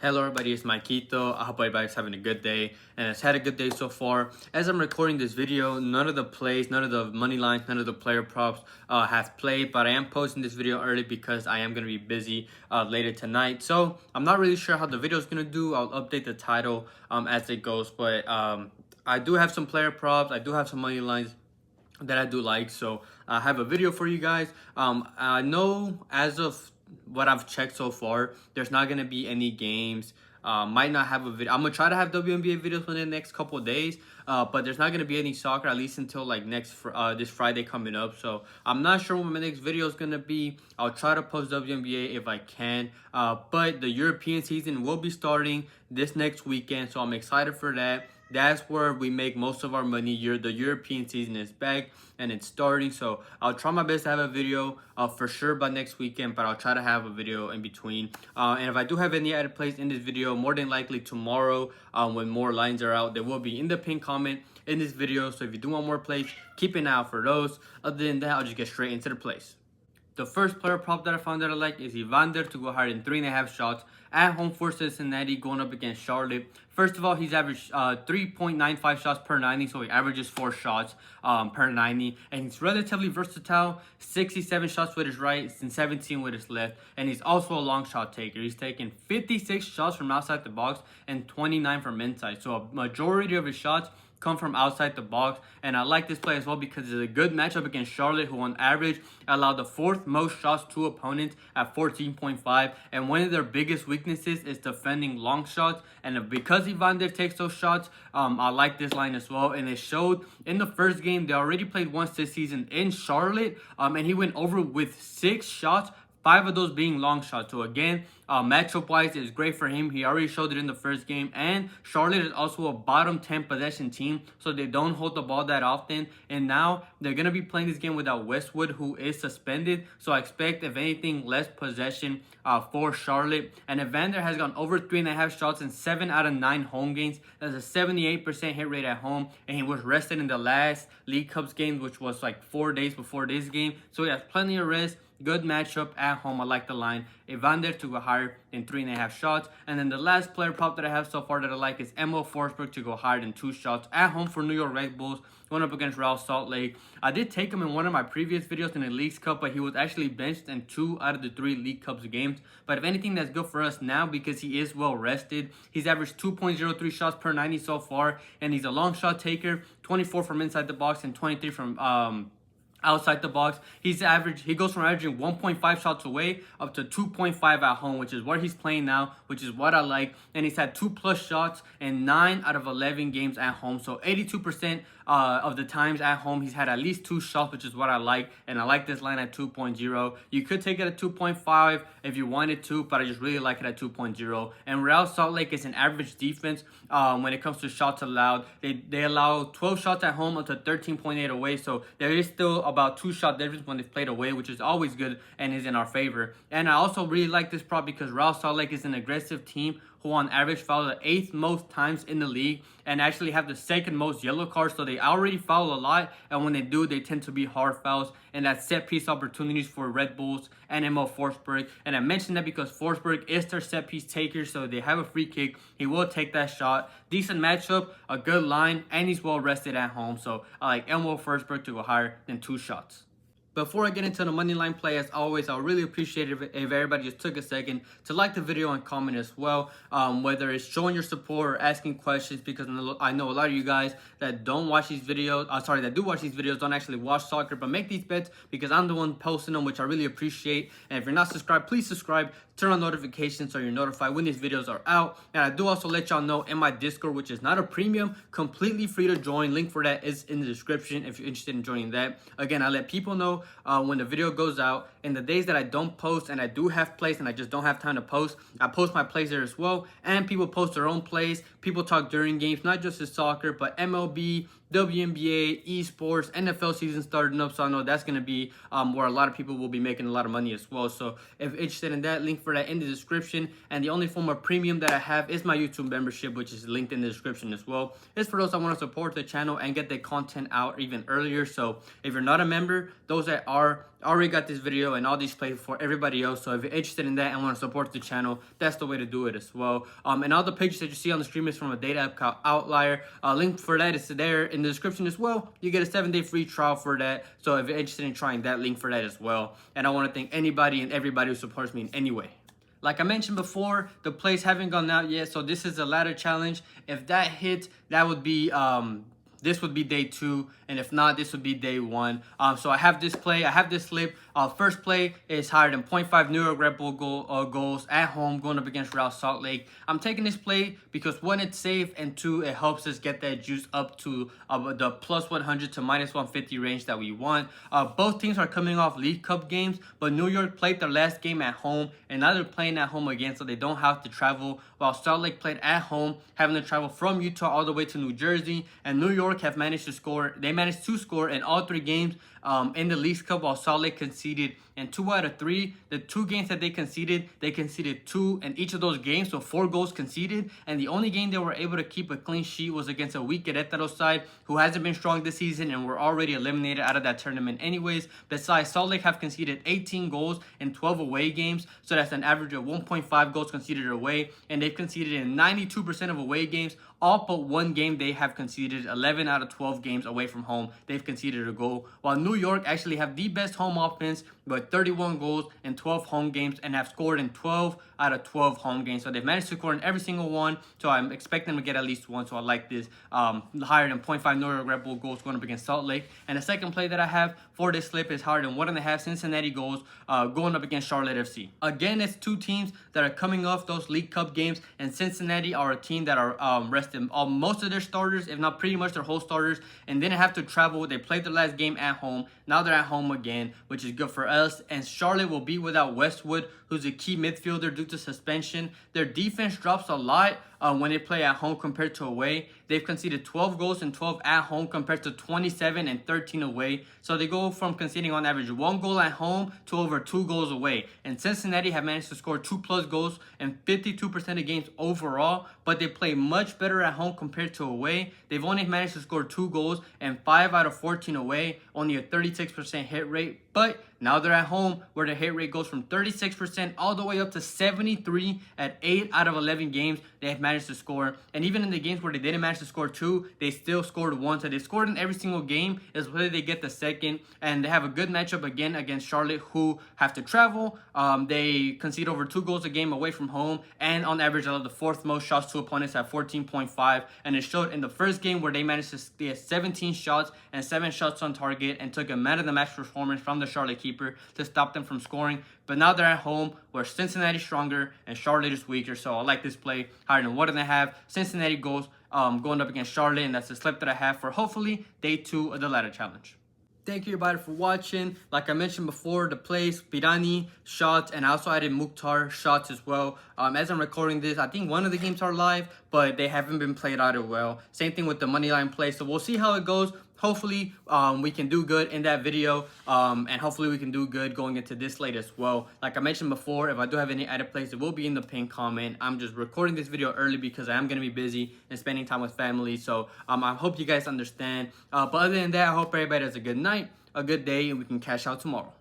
Hello everybody, it's Maikito. I hope everybody's having a good day and it's had a good day so far. As I'm recording this video, none of the plays, none of the money lines, none of the player props have played, but I am posting this video early because I am going to be busy later tonight. So I'm not really sure how the video is going to do. I'll update the title as it goes, but I do have some player props. I do have some money lines that I do like, so I have a video for you guys. I know as of what I've checked so far, there's not gonna be any games. Might not have a video. I'm gonna try to have WNBA videos within the next couple of days, but there's not gonna be any soccer at least until like this Friday coming up. So I'm not sure when my next video is gonna be. I'll try to post WNBA if I can, but the European season will be starting this next weekend, so I'm excited for that. That's where we make most of our money. The European season is back and it's starting, so I'll try my best to have a video for sure by next weekend, but I'll try to have a video in between. And if I do have any added plays in this video, more than likely tomorrow when more lines are out, they will be in the pinned comment in this video. So if you do want more plays, keep an eye out for those. Other than that, I'll just get straight into the plays. The first player prop that I found that I like is Evander to go higher than 3.5 shots at home for Cincinnati going up against Charlotte. First of all, he's averaged 3.95 shots per 90, so he averages 4 shots per 90. And he's relatively versatile, 67 shots with his right and 17 with his left. And he's also a long shot taker. He's taken 56 shots from outside the box and 29 from inside. So a majority of his shots come from outside the box, and I like this play as well because it's a good matchup against Charlotte, who on average allowed the 4th most shots to opponents at 14.5, and one of their biggest weaknesses is defending long shots. And because Evander takes those shots, I like this line as well. And it showed in the first game. They already played once this season in Charlotte, and he went over with 6 shots, 5 of those being long shots. So again, matchup wise, it's great for him. He already showed it in the first game. And Charlotte is also a bottom 10 possession team, so they don't hold the ball that often. And now they're going to be playing this game without Westwood, who is suspended. So I expect, if anything, less possession for Charlotte. And Evander has gone over 3.5 shots in 7 out of 9 home games. That's a 78% hit rate at home. And he was rested in the last League Cups game, which was like 4 days before this game. So he has plenty of rest. Good matchup at home. I like the line. Evander to go higher than 3.5 shots. And then the last player prop that I have so far that I like is Forsberg to go higher than 2 shots at home for New York Red Bulls, going up against Real Salt Lake. I did take him in one of my previous videos in the Leagues Cup, but he was actually benched in 2 out of the 3 League Cups games. But if anything, that's good for us now because he is well rested. He's averaged 2.03 shots per 90 so far, and he's a long shot taker, 24 from inside the box and 23 from outside the box. He goes from averaging 1.5 shots away up to 2.5 at home, which is where he's playing now, which is what I like. And he's had 2+ shots in 9 out of 11 games at home. So 82% of the times at home, he's had at least 2 shots, which is what I like. And I like this line at 2.0. You could take it at 2.5 if you wanted to, but I just really like it at 2.0. And Real Salt Lake is an average defense when it comes to shots allowed. They allow 12 shots at home up to 13.8 away. So there is still about 2 shot difference when it's played away, which is always good and is in our favor. And I also really like this prop because Real Salt Lake is an aggressive team who on average foul the 8th most times in the league and actually have the 2nd most yellow cards. So they already foul a lot, and when they do, they tend to be hard fouls, and that's set piece opportunities for Red Bulls and Forsberg. And I mentioned that because Forsberg is their set piece taker, so they have a free kick. He will take that shot. Decent matchup, a good line, and he's well rested at home. So I like Forsberg to go higher than 2 shots. Before I get into the money line play, as always, I would really appreciate it if everybody just took a second to like the video and comment as well, whether it's showing your support or asking questions, because I know a lot of you guys that don't watch these videos, that do watch these videos, don't actually watch soccer, but make these bets because I'm the one posting them, which I really appreciate. And if you're not subscribed, please subscribe, turn on notifications so you're notified when these videos are out. And I do also let y'all know in my Discord, which is not a premium, completely free to join. Link for that is in the description if you're interested in joining that. Again, I let people know when the video goes out. And the days that I don't post and I do have plays and I just don't have time to post, I post my plays there as well. And people post their own plays. People talk during games, not just in soccer, but MLB, WNBA, esports, NFL season starting up. So I know that's going to be where a lot of people will be making a lot of money as well. So if you're interested in that, link for that in the description. And the only form of premium that I have is my YouTube membership, which is linked in the description as well. It's for those that want to support the channel and get the content out even earlier. So if you're not a member, those that are I already got this video and all these plays for everybody else. So if you're interested in that and want to support the channel, that's the way to do it as well. And all the pages that you see on the stream is from a data app called Outlier. Link for that is there in the description as well. You get a 7-day free trial for that. So if you're interested in trying that, link for that as well. And I want to thank anybody and everybody who supports me in any way. Like I mentioned before, the plays haven't gone out yet, so this is a ladder challenge. If that hits, that would be this would be day 2, and if not, this would be day 1. So I have this play, I have this slip. First play is higher than 0.5 New York Red Bull goals at home going up against Real Salt Lake. I'm taking this play because 1, it's safe, and 2, it helps us get that juice up to the plus 100 to minus 150 range that we want. Both teams are coming off League Cup games, but New York played their last game at home, and now they're playing at home again, so they don't have to travel, while Salt Lake played at home, having to travel from Utah all the way to New Jersey, and New York have managed to score. They managed to score in all 3 games in the League Cup, while Salt Lake conceded in 2 out of 3. The 2 games that they conceded 2 in each of those games, so 4 goals conceded. And the only game they were able to keep a clean sheet was against a weak Querétaro side who hasn't been strong this season and were already eliminated out of that tournament anyways. Besides, Salt Lake have conceded 18 goals in 12 away games, so that's an average of 1.5 goals conceded away, and they've conceded in 92% of away games. All but 1 game they have conceded. 11 out of 12 games away from home, they've conceded a goal, while New York actually have the best home offense with 31 goals in 12 home games and have scored in 12 out of 12 home games. So they've managed to score in every single one, so I'm expecting them to get at least 1, so I like this. Higher than 0.5 New York Red Bull goals going up against Salt Lake. And the second play that I have for this slip is higher than 1.5 Cincinnati goals going up against Charlotte FC. Again, it's 2 teams that are coming off those League Cup games, and Cincinnati are a team that are resting most of their starters, if not pretty much their whole starters, and didn't have to travel. They played their last game at home. Now they're at home again, which is good for us. And Charlotte will be without Westwood, who's a key midfielder due to suspension. Their defense drops a lot when they play at home compared to away. They've conceded 12 goals and 12 at home compared to 27 and 13 away. So they go from conceding on average 1 goal at home to over 2 goals away. And Cincinnati have managed to score 2+ goals in 52% of games overall, but they play much better at home compared to away. They've only managed to score 2 goals and 5 out of 14 away, only a 36% hit rate. But now they're at home, where the hit rate goes from 36% all the way up to 73 at 8 out of 11 games they have managed to score. And even in the games where they didn't manage to score 2, they still scored 1. So they scored in every single game, is whether they get the second. And they have a good matchup again against Charlotte, who have to travel. They concede over 2 goals a game away from home, and on average allow the 4th most shots to opponents at 14.5. And it showed in the first game where they managed to get 17 shots and 7 shots on target, and took a man of the match performance from the Charlotte keeper to stop them from scoring. But now they're at home, where Cincinnati's stronger and Charlotte is weaker. So I like this play higher than 1.5 Cincinnati goals going up against Charlotte, and that's the slip that I have for hopefully day 2 of the ladder challenge. Thank you everybody for watching. Like I mentioned before, the plays, Pirani, shots, and I also added Mukhtar shots as well. As I'm recording this, I think one of the games are live, but they haven't been played out well. Same thing with the money line play, so we'll see how it goes. Hopefully we can do good in that video, and hopefully we can do good going into this slate as well. Like I mentioned before, if I do have any added plays, it will be in the pinned comment. I'm just recording this video early because I am going to be busy and spending time with family, so I hope you guys understand. But other than that, I hope everybody has a good night, a good day, and we can cash out tomorrow.